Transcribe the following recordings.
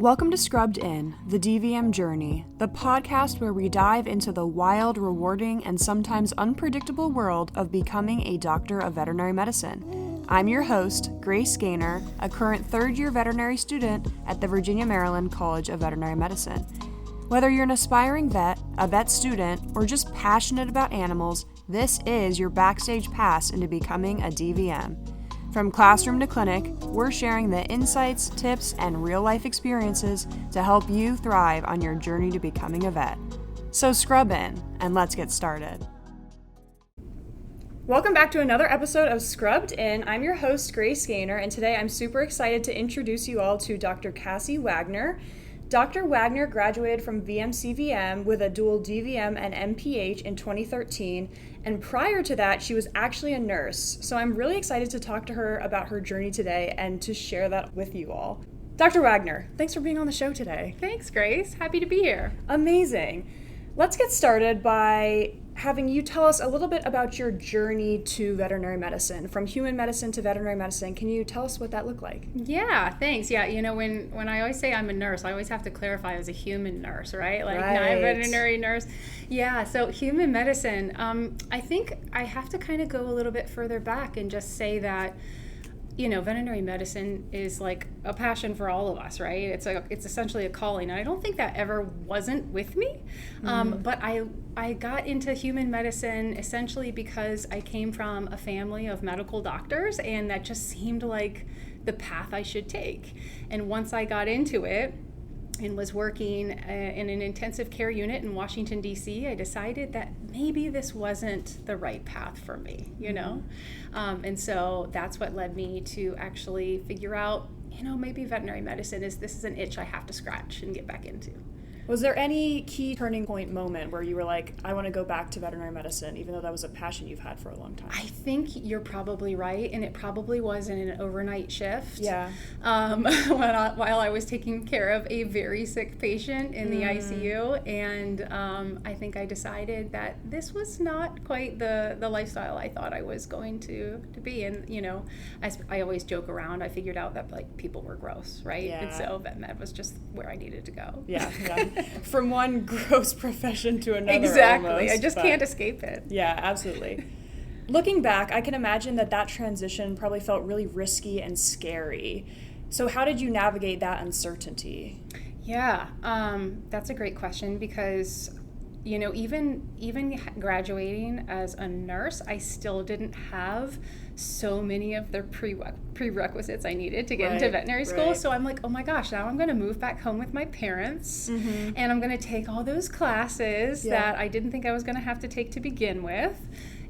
Welcome to Scrubbed In, the DVM Journey, the podcast where we dive into the wild, rewarding, and sometimes unpredictable world of becoming a doctor of veterinary medicine. I'm your host, Grace Gaynor, a current third-year veterinary student at the Virginia, Maryland College of Veterinary Medicine. Whether you're an aspiring vet, a vet student, or just passionate about animals, this is your backstage pass into becoming a DVM. From classroom to clinic, we're sharing the insights, tips, and real-life experiences to help you thrive on your journey to becoming a vet. So scrub in, and let's get started. Welcome back to another episode of Scrubbed In. I'm your host, Grace Gaynor, and today I'm super excited to introduce you all to Dr. Cassie Wagner. Dr. Wagner graduated from VMCVM with a dual DVM and MPH in 2013, and prior to that, she was actually a nurse. So I'm really excited to talk to her about her journey today and to share that with you all. Dr. Wagner, thanks for being on the show today. Thanks, Grace. Happy to be here. Amazing. Let's get started by having you tell us a little bit about your journey to veterinary medicine, from human medicine to veterinary medicine. Can you tell us what that looked like? Yeah, thanks. Yeah, you know, when I always say I'm a nurse, I always have to clarify I was a human nurse, right? Like, right. Not a veterinary nurse. Yeah, so human medicine, I think I have to kind of go a little bit further back and just say that, you know, veterinary medicine is like a passion for all of us, right? It's essentially a calling, and I don't think that ever wasn't with me. But I got into human medicine essentially because I came from a family of medical doctors, and that just seemed like the path I should take. And once I got into it and was working in an intensive care unit in Washington, D.C., I decided that maybe this wasn't the right path for me, you know? And so that's what led me to actually figure out, you know, maybe veterinary medicine this is an itch I have to scratch and get back into. Was there any key turning point moment where you were like, I want to go back to veterinary medicine, even though that was a passion you've had for a long time? I think you're probably right, and it probably was in an overnight shift. Yeah. While I was taking care of a very sick patient in the ICU, and I think I decided that this was not quite the lifestyle I thought I was going to be. And, you know, I always joke around, I figured out that, like, people were gross, right? Yeah. And so vet med was just where I needed to go. Yeah. From one gross profession to another. Exactly. Almost, I just can't escape it. Yeah, absolutely. Looking back, I can imagine that transition probably felt really risky and scary. So how did you navigate that uncertainty? Yeah, that's a great question because, you know, even graduating as a nurse, I still didn't have so many of the prerequisites I needed to get into veterinary school. Right. So I'm like, oh my gosh, now I'm going to move back home with my parents, and I'm going to take all those classes that I didn't think I was going to have to take to begin with.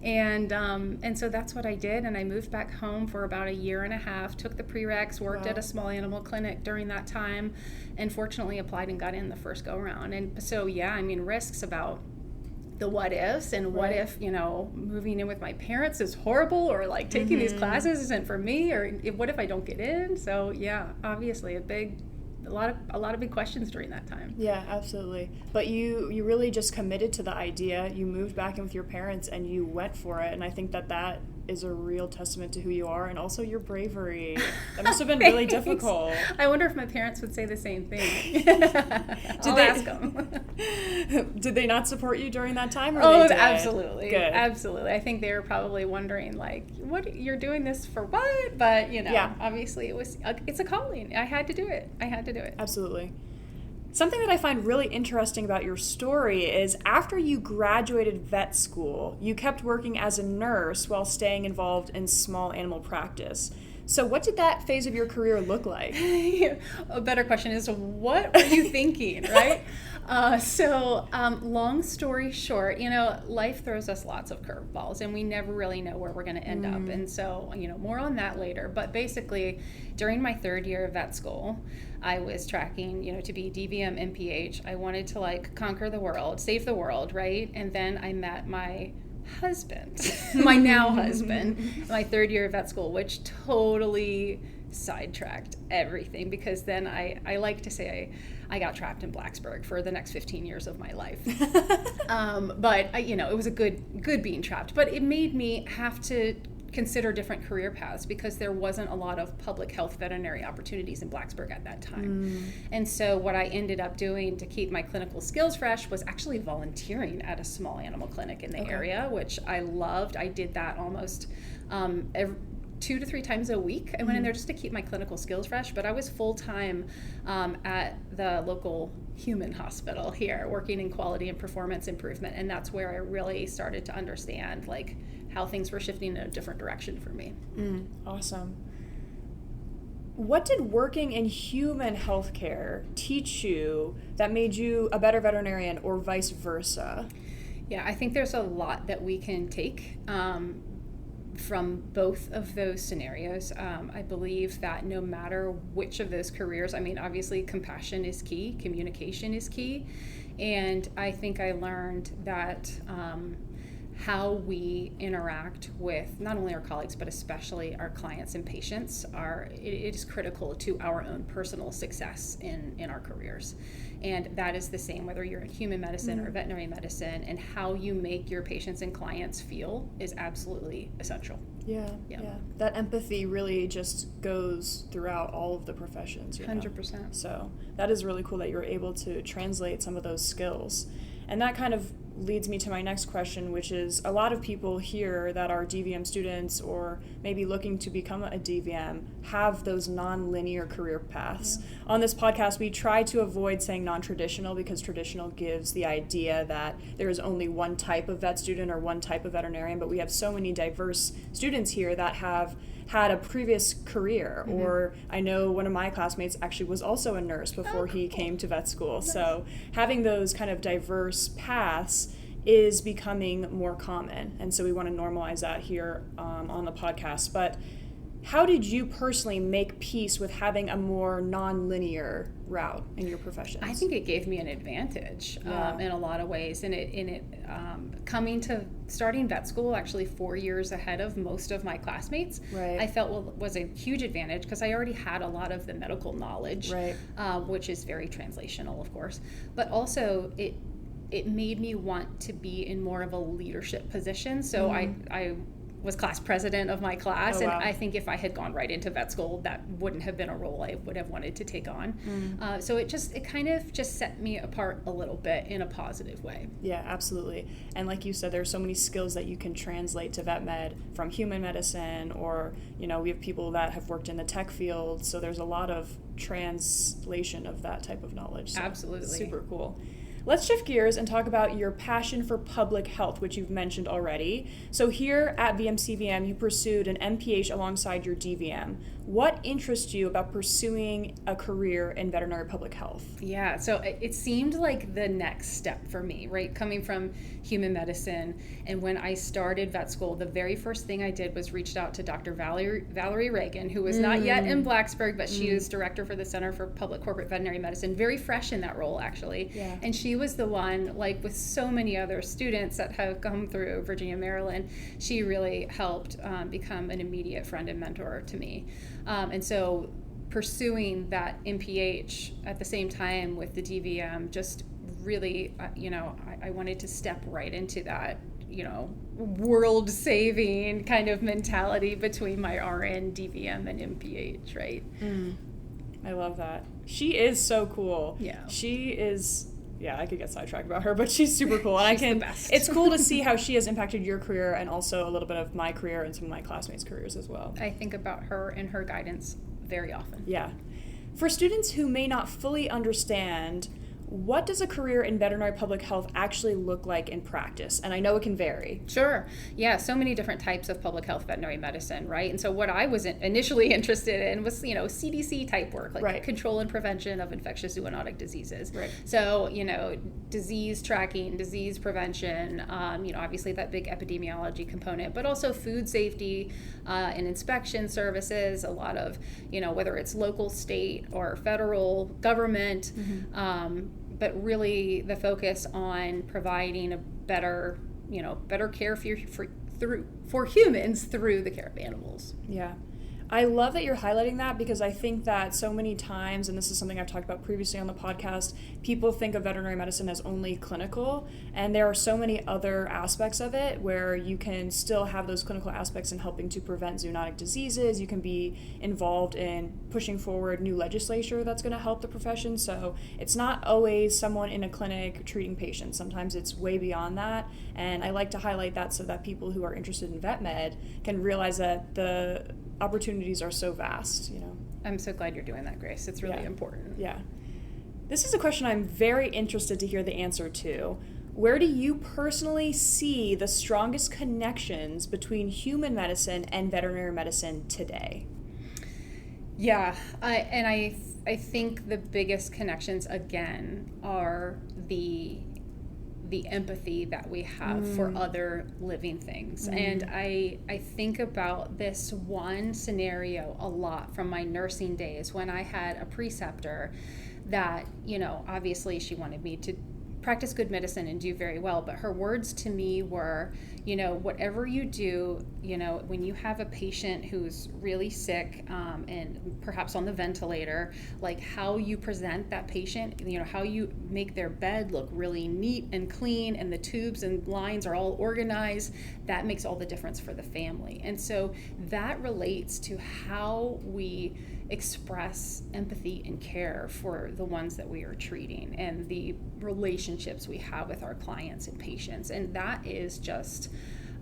And so that's what I did, and I moved back home for about a year and a half, took the prereqs, worked at a small animal clinic during that time, and fortunately applied and got in the first go-around. And so, yeah, I mean, risks about the what ifs, and what if, you know, moving in with my parents is horrible, or like taking these classes isn't for me, or what if I don't get in? So, yeah, obviously a lot of big questions during that time. Yeah, absolutely. But you really just committed to the idea. You moved back in with your parents and you went for it. And I think that is a real testament to who you are and also your bravery. That must have been really difficult. I wonder if my parents would say the same thing. I'll ask them. Did they not support you during that time? Or they did? Absolutely. Good. Absolutely. I think they were probably wondering, like, what, you're doing this for what? But, you know, obviously it's a calling. I had to do it. Absolutely. Something that I find really interesting about your story is after you graduated vet school, you kept working as a nurse while staying involved in small animal practice. So what did that phase of your career look like? A better question is, what were you thinking, right? Long story short, you know, life throws us lots of curveballs, and we never really know where we're going to end up. And so, you know, more on that later. But basically, during my third year of vet school, I was tracking, you know, to be DVM MPH. I wanted to, like, conquer the world, save the world, right? And then I met my husband, my now husband, my third year of vet school, which totally sidetracked everything, because then I like to say I got trapped in Blacksburg for the next 15 years of my life. But you know, it was a good being trapped, but it made me have to consider different career paths because there wasn't a lot of public health veterinary opportunities in Blacksburg at that time. And so what I ended up doing to keep my clinical skills fresh was actually volunteering at a small animal clinic in the area, which I loved. I did that almost 2 to 3 times a week. I went in there just to keep my clinical skills fresh, but I was full-time at the local human hospital here, working in quality and performance improvement, and that's where I really started to understand like how things were shifting in a different direction for me. Awesome. What did working in human healthcare teach you that made you a better veterinarian or vice versa? Yeah, I think there's a lot that we can take from both of those scenarios. I believe that no matter which of those careers, I mean, obviously compassion is key, communication is key, and I think I learned that how we interact with not only our colleagues, but especially our clients and patients it is critical to our own personal success in our careers. And that is the same whether you're in human medicine or veterinary medicine, and how you make your patients and clients feel is absolutely essential. Yeah. That empathy really just goes throughout all of the professions. 100%. So that is really cool that you're able to translate some of those skills. And that kind of leads me to my next question, which is a lot of people here that are DVM students or maybe looking to become a DVM have those non-linear career paths. On this podcast, we try to avoid saying non-traditional because traditional gives the idea that there is only one type of vet student or one type of veterinarian, but we have so many diverse students here that have had a previous career, or I know one of my classmates actually was also a nurse before he came to vet school. Nice. So having those kind of diverse paths is becoming more common, and so we want to normalize that here on the podcast. But how did you personally make peace with having a more non-linear route in your profession? I think it gave me an advantage in a lot of ways. And it coming to starting vet school actually 4 years ahead of most of my classmates, I felt was a huge advantage because I already had a lot of the medical knowledge, which is very translational, of course. But also it made me want to be in more of a leadership position. So I was class president of my class, and I think if I had gone right into vet school, that wouldn't have been a role I would have wanted to take on. So it kind of just set me apart a little bit in a positive way. Yeah, absolutely. And like you said, there's so many skills that you can translate to vet med from human medicine, or we have people that have worked in the tech field, so there's a lot of translation of that type of knowledge. So absolutely. Super cool. Let's shift gears and talk about your passion for public health, which you've mentioned already. So here at VMCVM, you pursued an MPH alongside your DVM. What interests you about pursuing a career in veterinary public health? Yeah, so it seemed like the next step for me, right? Coming from human medicine, and when I started vet school, the very first thing I did was reached out to Dr. Valerie Reagan, who was not yet in Blacksburg, but she is director for the Center for Public Corporate Veterinary Medicine, very fresh in that role, actually. Yeah. And she was the one, like with so many other students that have come through Virginia, Maryland, she really helped become an immediate friend and mentor to me. And so pursuing that MPH at the same time with the DVM just really, I wanted to step right into that, world-saving kind of mentality between my RN, DVM, and MPH, right? I love that. She is so cool. Yeah. She is... Yeah, I could get sidetracked about her, but she's super cool. And the best. It's cool to see how she has impacted your career and also a little bit of my career and some of my classmates' careers as well. I think about her and her guidance very often. Yeah. For students who may not fully understand, what does a career in veterinary public health actually look like in practice? And I know it can vary. Sure. Yeah, so many different types of public health veterinary medicine, right? And so what I was initially interested in was, CDC type work, like control and prevention of infectious zoonotic diseases. Right. So, disease tracking, disease prevention, obviously that big epidemiology component, but also food safety and inspection services, a lot of, whether it's local, state, or federal government, but really the focus on providing a better care for humans through the care of animals. Yeah. I love that you're highlighting that, because I think that so many times, and this is something I've talked about previously on the podcast, people think of veterinary medicine as only clinical, and there are so many other aspects of it where you can still have those clinical aspects in helping to prevent zoonotic diseases. You can be involved in pushing forward new legislature that's going to help the profession. So it's not always someone in a clinic treating patients. Sometimes it's way beyond that, and I like to highlight that so that people who are interested in vet med can realize that the opportunities are so vast, I'm so glad you're doing that, Grace. It's really important. Yeah. This is a question I'm very interested to hear the answer to. Where do you personally see the strongest connections between human medicine and veterinary medicine today? Yeah, I think the biggest connections, again, are the empathy that we have for other living things. And I think about this one scenario a lot from my nursing days when I had a preceptor that, obviously she wanted me to practice good medicine and do very well, but her words to me were, whatever you do, when you have a patient who's really sick and perhaps on the ventilator, like how you present that patient, how you make their bed look really neat and clean and the tubes and lines are all organized, that makes all the difference for the family. And so that relates to how we express empathy and care for the ones that we are treating and the relationships we have with our clients and patients. And that is just,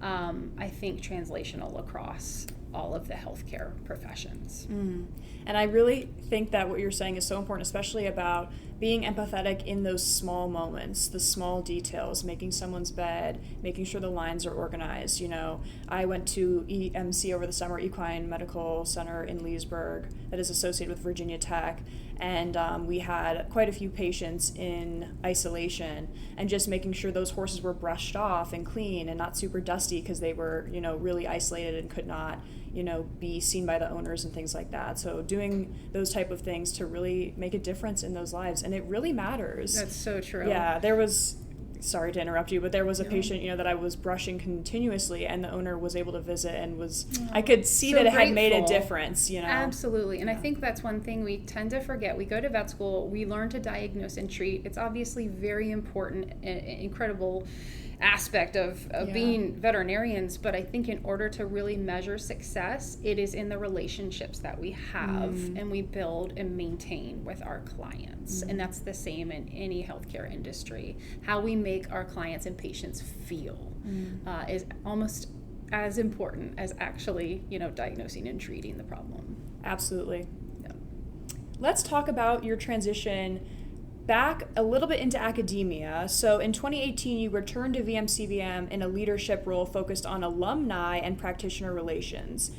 I think, translational across all of the healthcare professions. And I really think that what you're saying is so important, especially about being empathetic in those small moments, the small details, making someone's bed, making sure the lines are organized. I went to EMC over the summer, Equine Medical Center in Leesburg, that is associated with Virginia Tech, and we had quite a few patients in isolation, and just making sure those horses were brushed off and clean and not super dusty because they were, really isolated and could not, be seen by the owners and things like that. So doing those type of things to really make a difference in those lives, and it really matters. That's so true. Yeah, sorry to interrupt you, but there was a patient, that I was brushing continuously, and the owner was able to visit and I could see that it had made a difference, Absolutely. And I think that's one thing we tend to forget. We go to vet school, we learn to diagnose and treat. It's obviously very important and incredible aspect of being veterinarians, but I think in order to really measure success, it is in the relationships that we have and we build and maintain with our clients. And that's the same in any healthcare industry. How we make our clients and patients feel is almost as important as actually, diagnosing and treating the problem. Absolutely. Yeah. Let's talk about your transition back a little bit into academia. So in 2018, you returned to VMCVM in a leadership role focused on alumni and practitioner relations.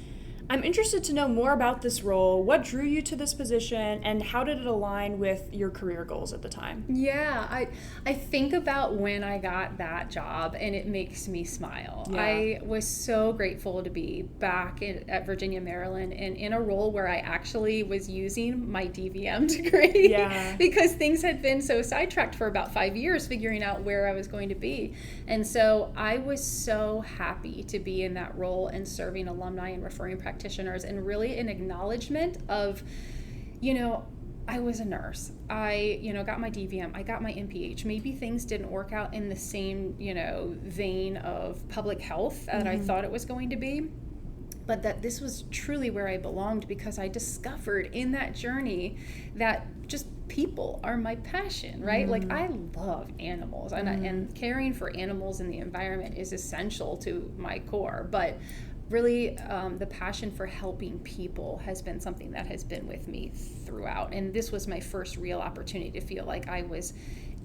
I'm interested to know more about this role. What drew you to this position, and how did it align with your career goals at the time? Yeah, I think about when I got that job, and it makes me smile. Yeah. I was so grateful to be back at Virginia, Maryland, and in a role where I actually was using my DVM degree because things had been so sidetracked for about 5 years figuring out where I was going to be. And so I was so happy to be in that role and serving alumni and referring practitioners, and really an acknowledgement of, I was a nurse. I, got my DVM, I got my MPH. Maybe things didn't work out in the same, vein of public health that I thought it was going to be, but that this was truly where I belonged, because I discovered in that journey that just people are my passion, right? Like, I love animals, and caring for animals in the environment is essential to my core, but really, the passion for helping people has been something that has been with me throughout. And this was my first real opportunity to feel like I was,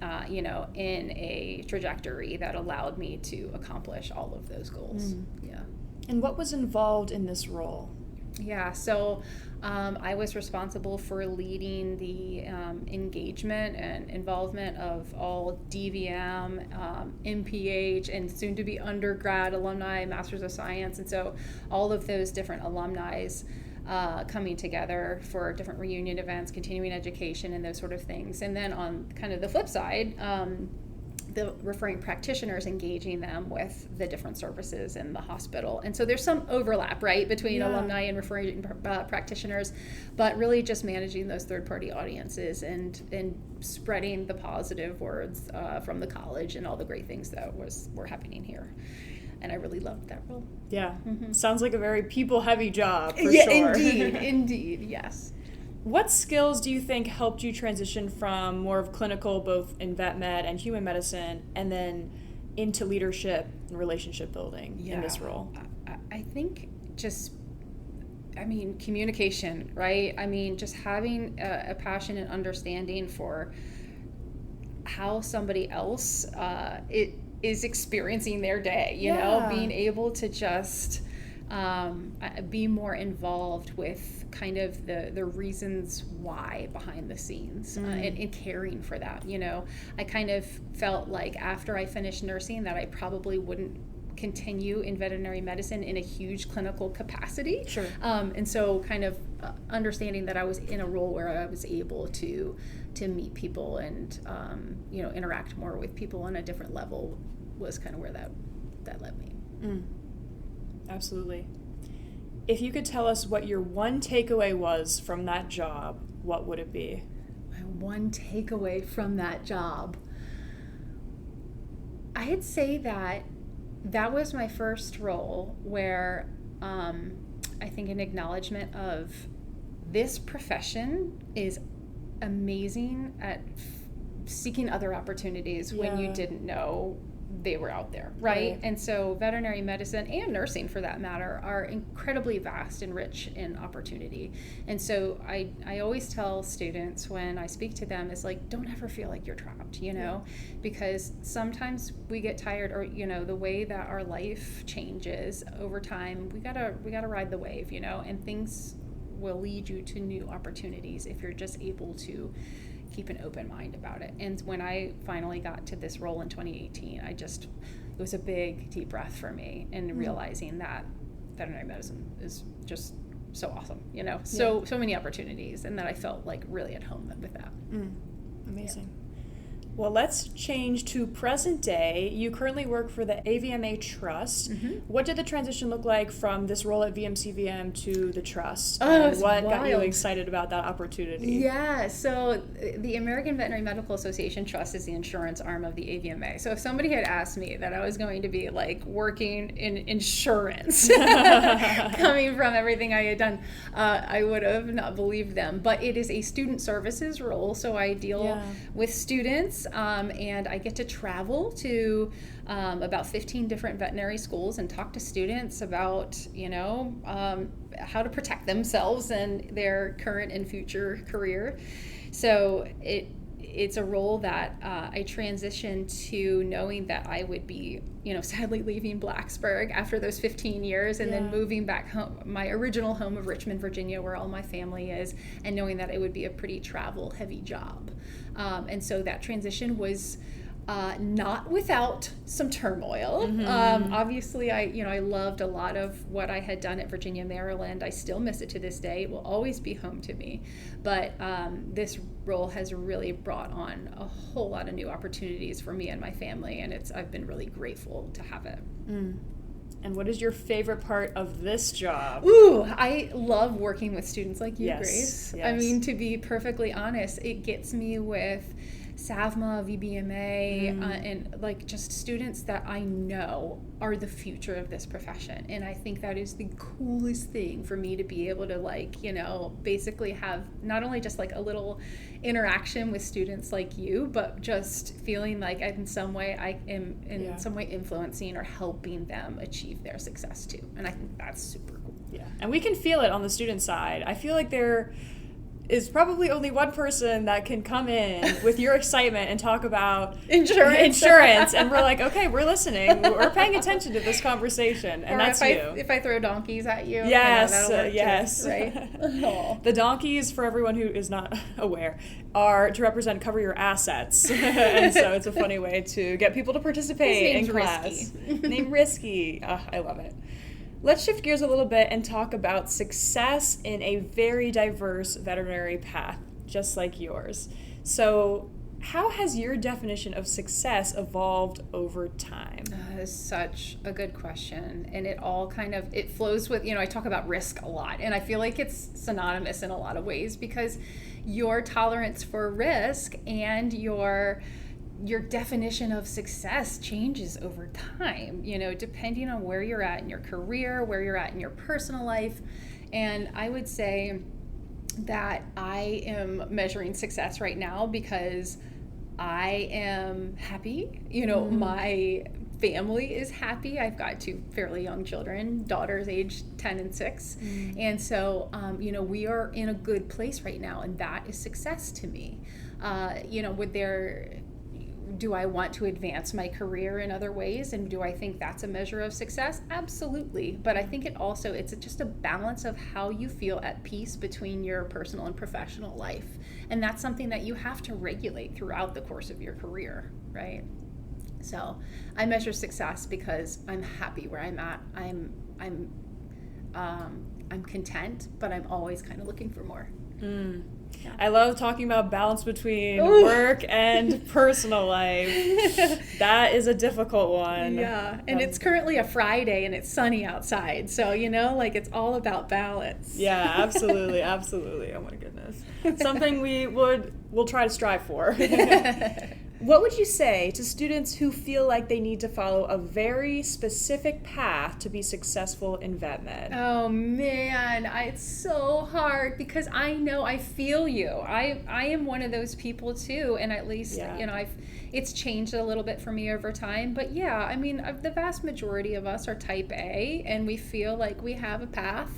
in a trajectory that allowed me to accomplish all of those goals. Yeah. And what was involved in this role? Yeah, so I was responsible for leading the engagement and involvement of all DVM, MPH, and soon to be undergrad alumni, Masters of Science, and so all of those different alumni coming together for different reunion events, continuing education, and those sort of things. And then on kind of the flip side, the referring practitioners, engaging them with the different services in the hospital. And so there's some overlap, right, between alumni and referring practitioners, but really just managing those third-party audiences and spreading the positive words from the college and all the great things that were happening here. And I really loved that role. Yeah. Mm-hmm. Sounds like a very people-heavy job, for sure. Indeed, yes. What skills do you think helped you transition from more of clinical, both in vet med and human medicine, and then into leadership and relationship building in this role? I think communication, right? I mean, just having a passion and understanding for how somebody else is experiencing their day, you know, being able to just be more involved with kind of the reasons why behind the scenes and caring for that, you know. I kind of felt like after I finished nursing that I probably wouldn't continue in veterinary medicine in a huge clinical capacity. Sure. And so kind of understanding that I was in a role where I was able to meet people and, interact more with people on a different level was kind of where that led me. Absolutely. If you could tell us what your one takeaway was from that job, what would it be? My one takeaway from that job, I'd say that was my first role where I think an acknowledgement of this profession is amazing at seeking other opportunities when you didn't know they were out there, right? And so veterinary medicine and nursing, for that matter, are incredibly vast and rich in opportunity. And so I always tell students when I speak to them is like, don't ever feel like you're trapped, you know, because sometimes we get tired, or, you know, the way that our life changes over time, we gotta ride the wave, you know, and things will lead you to new opportunities if you're just able to keep an open mind about it. And when I finally got to this role in 2018, it was a big deep breath for me, and realizing that veterinary medicine is just so awesome, you know, so many opportunities, and that I felt like really at home with that. Amazing. Yeah. Well, let's change to present day. You currently work for the AVMA Trust. What did the transition look like from this role at VMCVM to the Trust? And what got you excited about that opportunity? Yeah, so the American Veterinary Medical Association Trust is the insurance arm of the AVMA. So if somebody had asked me that I was going to be like working in insurance, coming from everything I had done, I would have not believed them. But it is a student services role, so I deal with students. And I get to travel to about 15 different veterinary schools and talk to students about, you know, how to protect themselves and their current and future career. So it's a role that I transitioned to knowing that I would be, you know, sadly leaving Blacksburg after those 15 years and then moving back home, my original home of Richmond, Virginia, where all my family is, and knowing that it would be a pretty travel-heavy job. And so that transition was not without some turmoil. Obviously, I loved a lot of what I had done at Virginia, Maryland. I still miss it to this day. It will always be home to me. But this role has really brought on a whole lot of new opportunities for me and my family, and I've been really grateful to have it. And what is your favorite part of this job? Ooh, I love working with students like you, Grace. Yes. I mean, to be perfectly honest, it gets me with SAVMA, VBMA, and like just students that I know are the future of this profession. And I think that is the coolest thing for me to be able to, like, you know, basically have not only just like a little interaction with students like you, but just feeling like in some way I am in some way influencing or helping them achieve their success too. And I think that's super cool. Yeah. And we can feel it on the student side. I feel like there is probably only one person that can come in with your excitement and talk about insurance and we're like, okay, we're listening, we're paying attention to this conversation, and or that's if I throw donkeys at you, yes, you know, yes, too, right? The donkeys, for everyone who is not aware, are to represent cover your assets, and so it's a funny way to get people to participate in class. Name Risky. I love it. Let's shift gears a little bit and talk about success in a very diverse veterinary path, just like yours. So how has your definition of success evolved over time? That is such a good question. And it all kind of, it flows with, I talk about risk a lot. And I feel like it's synonymous in a lot of ways, because your tolerance for risk and your definition of success changes over time, depending on where you're at in your career, where you're at in your personal life. And I would say that I am measuring success right now because I am happy. My family is happy. I've got 2 fairly young children, daughters aged 10 and 6. And so, we are in a good place right now, and that is success to me. Do I want to advance my career in other ways? And do I think that's a measure of success? Absolutely. But I think it's just a balance of how you feel at peace between your personal and professional life. And that's something that you have to regulate throughout the course of your career, right? So I measure success because I'm happy where I'm at. I'm content, but I'm always kind of looking for more. Yeah. I love talking about balance between work and personal life. That is a difficult one. Yeah, and it's currently a Friday and it's sunny outside, so it's all about balance. Yeah, absolutely, absolutely. Oh my goodness, something we'll try to strive for. What would you say to students who feel like they need to follow a very specific path to be successful in vet med? Oh man, it's so hard because I feel you. I am one of those people too, and at least it's changed a little bit for me over time. But yeah, the vast majority of us are type A, and we feel like we have a path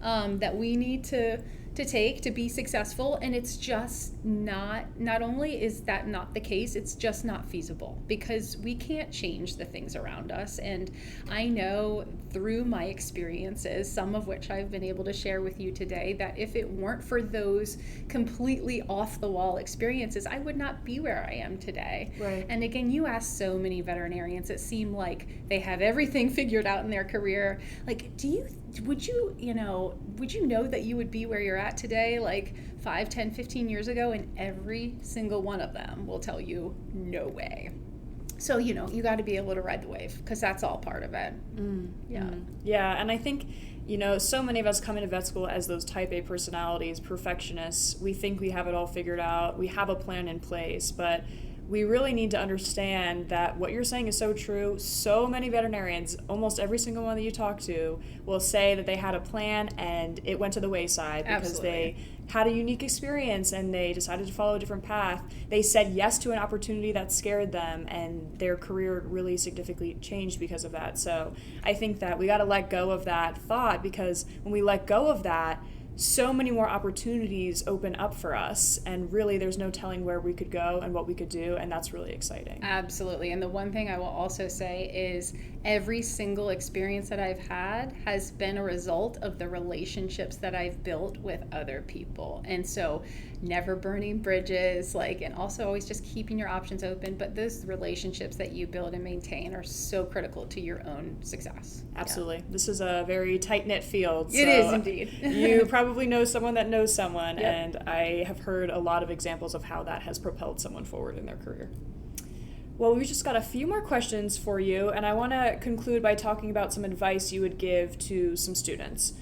that we need to take to be successful, and it's just not only is that not the case, it's just not feasible, because we can't change the things around us. And I know through my experiences, some of which I've been able to share with you today, that if it weren't for those completely off the wall experiences, I would not be where I am today. Right. And again, you ask so many veterinarians that seem like they have everything figured out in their career. Like, would you know that you would be where you're at today, like 5, 10, 15 years ago? And every single one of them will tell you, no way. So, you got to be able to ride the wave, because that's all part of it. Yeah, and I think, so many of us come into vet school as those type A personalities, perfectionists. We think we have it all figured out. We have a plan in place, but we really need to understand that what you're saying is so true. So many veterinarians, almost every single one that you talk to, will say that they had a plan and it went to the wayside because they had a unique experience and they decided to follow a different path. They said yes to an opportunity that scared them, and their career really significantly changed because of that. So I think that we got to let go of that thought, because when we let go of that, so many more opportunities open up for us, and really there's no telling where we could go and what we could do, and that's really exciting. Absolutely. And the one thing I will also say is every single experience that I've had has been a result of the relationships that I've built with other people. And so never burning bridges, and also always just keeping your options open. But those relationships that you build and maintain are so critical to your own success. Absolutely. Yeah. This is a very tight-knit field. It is indeed. You probably know someone that knows someone, yep. And I have heard a lot of examples of how that has propelled someone forward in their career. Well, we've just got a few more questions for you, and I want to conclude by talking about some advice you would give to some students.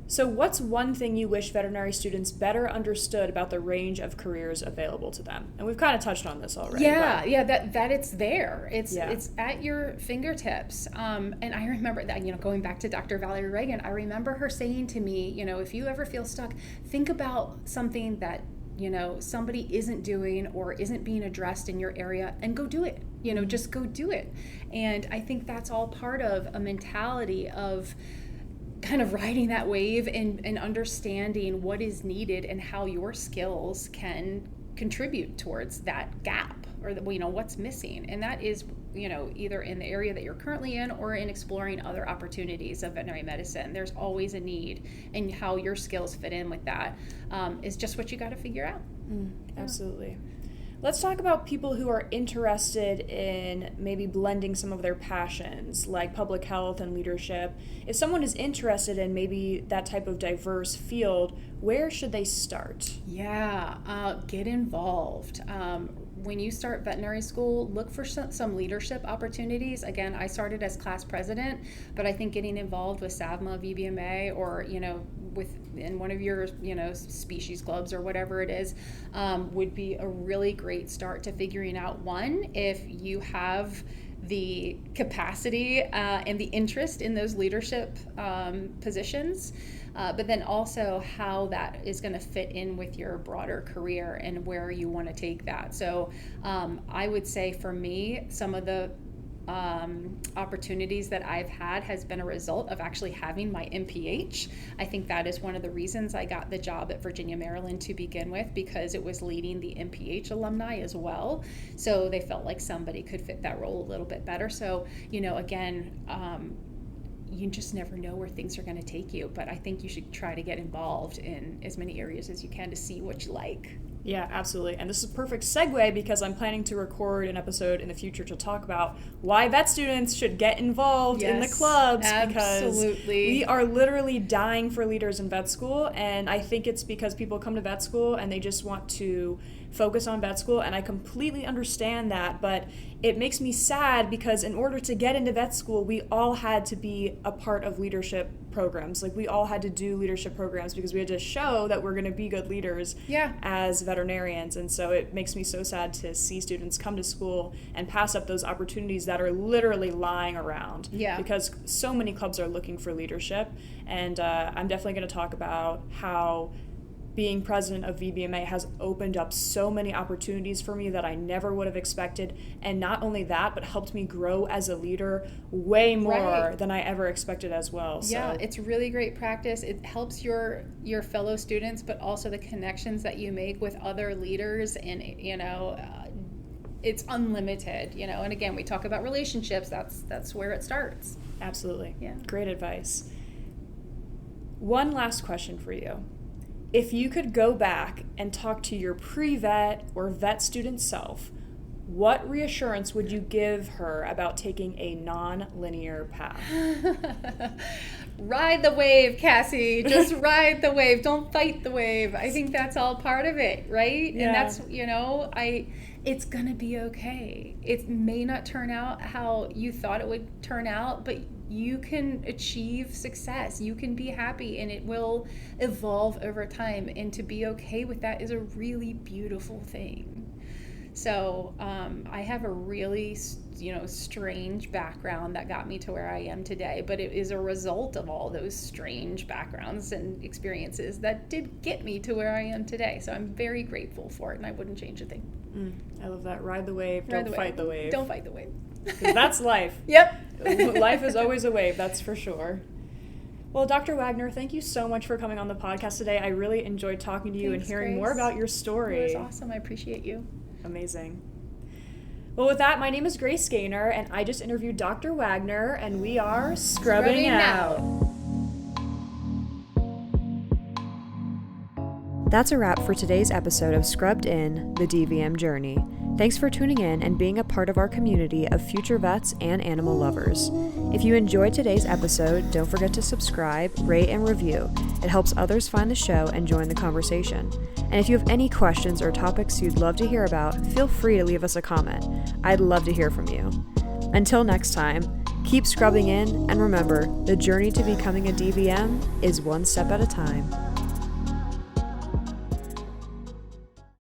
So what's one thing you wish veterinary students better understood about the range of careers available to them? And we've kind of touched on this already. Yeah, that it's there. It's at your fingertips. And I remember that, going back to Dr. Valerie Reagan, I remember her saying to me, if you ever feel stuck, think about something that, somebody isn't doing or isn't being addressed in your area, and go do it. Just go do it. And I think that's all part of a mentality of kind of riding that wave and understanding what is needed and how your skills can contribute towards that gap, or what's missing. And that is either in the area that you're currently in or in exploring other opportunities of veterinary medicine. There's always a need, and how your skills fit in with that is just what you got to figure out. Absolutely. Let's talk about people who are interested in maybe blending some of their passions, like public health and leadership. If someone is interested in maybe that type of diverse field, where should they start? Yeah, get involved. When you start veterinary school, look for some leadership opportunities. Again, I started as class president, but I think getting involved with SAVMA, VBMA, or, in one of your, species clubs or whatever it is, would be a really great start to figuring out, one, if you have the capacity and the interest in those leadership positions, but then also how that is going to fit in with your broader career and where you want to take that. So I would say for me, some of the opportunities that I've had has been a result of actually having my MPH. I think that is one of the reasons I got the job at Virginia, Maryland to begin with, because it was leading the MPH alumni as well. So they felt like somebody could fit that role a little bit better. So, again, you just never know where things are going to take you, but I think you should try to get involved in as many areas as you can to see what you like. Yeah, absolutely. And this is a perfect segue because I'm planning to record an episode in the future to talk about why vet students should get involved in the clubs. Absolutely. Because we are literally dying for leaders in vet school, and I think it's because people come to vet school and they just want to focus on vet school, and I completely understand that, but it makes me sad because in order to get into vet school, we all had to be a part of leadership programs. Like, we all had to do leadership programs because we had to show that we're going to be good leaders as veterinarians. And so it makes me so sad to see students come to school and pass up those opportunities that are literally lying around. Yeah. Because so many clubs are looking for leadership. And I'm definitely going to talk about how being president of VBMA has opened up so many opportunities for me that I never would have expected. And not only that, but helped me grow as a leader way more than I ever expected as well. Yeah, it's really great practice. It helps your fellow students, but also the connections that you make with other leaders. And, it's unlimited, and again, we talk about relationships. That's where it starts. Absolutely. Yeah. Great advice. One last question for you. If you could go back and talk to your pre-vet or vet student self, what reassurance would you give her about taking a non-linear path? Ride the wave, Cassie. Just ride the wave. Don't fight the wave. I think that's all part of it, right? Yeah. And that's, it's going to be okay. It may not turn out how you thought it would turn out, but you can achieve success. You can be happy, and it will evolve over time. And to be okay with that is a really beautiful thing. So I have a really, strange background that got me to where I am today, but it is a result of all those strange backgrounds and experiences that did get me to where I am today. So I'm very grateful for it, and I wouldn't change a thing. I love that. Ride the wave. Don't fight the wave. Don't fight the wave. 'Cause that's life. Yep. Life is always a wave, that's for sure. Well, Dr. Wagner, thank you so much for coming on the podcast today. I really enjoyed talking to you and hearing more about your story. It was awesome. I appreciate you. Amazing. Well, with that, my name is Grace Gaynor, and I just interviewed Dr. Wagner, and we are Scrubbing Out. That's a wrap for today's episode of Scrubbed In, the DVM Journey. Thanks for tuning in and being a part of our community of future vets and animal lovers. If you enjoyed today's episode, don't forget to subscribe, rate, and review. It helps others find the show and join the conversation. And if you have any questions or topics you'd love to hear about, feel free to leave us a comment. I'd love to hear from you. Until next time, keep scrubbing in, and remember, the journey to becoming a DVM is one step at a time.